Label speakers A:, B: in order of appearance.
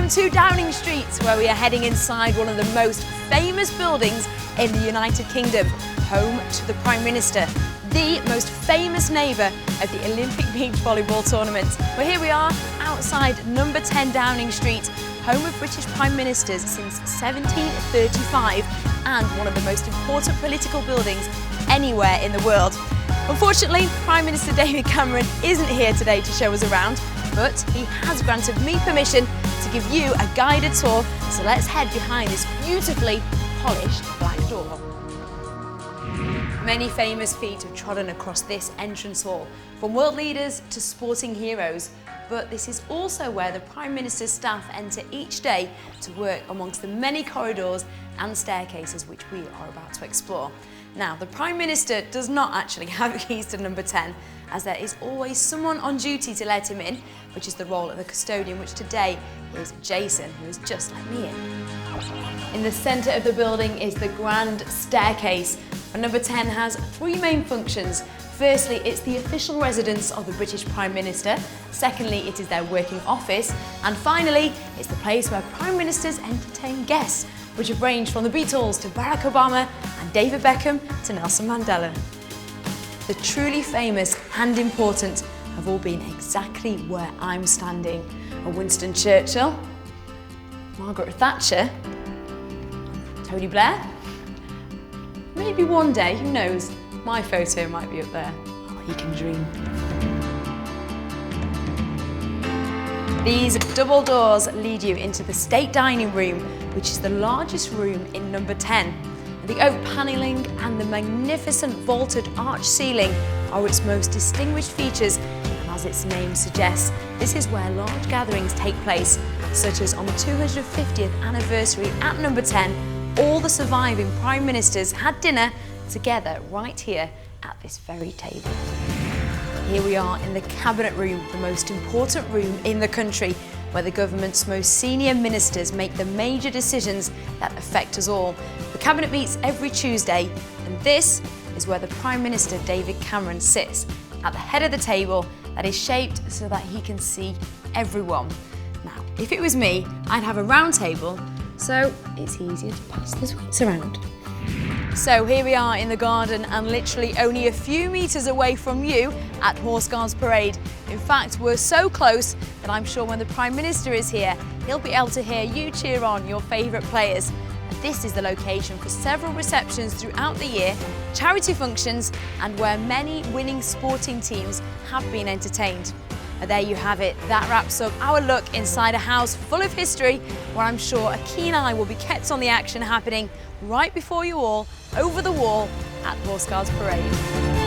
A: Welcome to Downing Street, where we are heading inside one of the most famous buildings in the United Kingdom, home to the Prime Minister, the most famous neighbour of the Olympic Beach Volleyball tournament. Well, here we are outside number 10 Downing Street, home of British Prime Ministers since 1735 and one of the most important political buildings anywhere in the world. Unfortunately, Prime Minister David Cameron isn't here today to show us around, but he has granted me permission to give you a guided tour, so let's head behind this beautifully polished black door. Many famous feet have trodden across this entrance hall, from world leaders to sporting heroes, but this is also where the Prime Minister's staff enter each day to work amongst the many corridors and staircases which we are about to explore. Now, the Prime Minister does not actually have keys to number 10, as there is always someone on duty to let him in, which is the role of the custodian, which today is Jason, who has just let me in. In the centre of the building is the grand staircase, and number 10 has three main functions. Firstly, it's the official residence of the British Prime Minister. Secondly, it is their working office. And finally, it's the place where Prime Ministers entertain guests, which have ranged from the Beatles to Barack Obama and David Beckham to Nelson Mandela. The truly famous and important have all been exactly where I'm standing. A Winston Churchill, Margaret Thatcher, Tony Blair. Maybe one day, who knows, my photo might be up there. Oh, you can dream. These double doors lead you into the state dining room, which is the largest room in number 10. The oak panelling and the magnificent vaulted arch ceiling are its most distinguished features, and as its name suggests, this is where large gatherings take place, such as on the 250th anniversary at number 10, all the surviving Prime Ministers had dinner together right here at this very table. Here we are in the Cabinet Room, the most important room in the country, where the government's most senior ministers make the major decisions that affect us all. The Cabinet meets every Tuesday, and this is where the Prime Minister David Cameron sits, at the head of the table that is shaped so that he can see everyone. Now, if it was me, I'd have a round table, so it's easier to pass the sweets around. So here we are in the garden, and literally only a few metres away from you at Horse Guards Parade. In fact, we're so close that I'm sure when the Prime Minister is here, he'll be able to hear you cheer on your favourite players. And this is the location for several receptions throughout the year, charity functions, and where many winning sporting teams have been entertained. And there you have it. That wraps up our look inside a house full of history, where I'm sure a keen eye will be kept on the action happening right before you all, over the wall at Horse Guards Parade.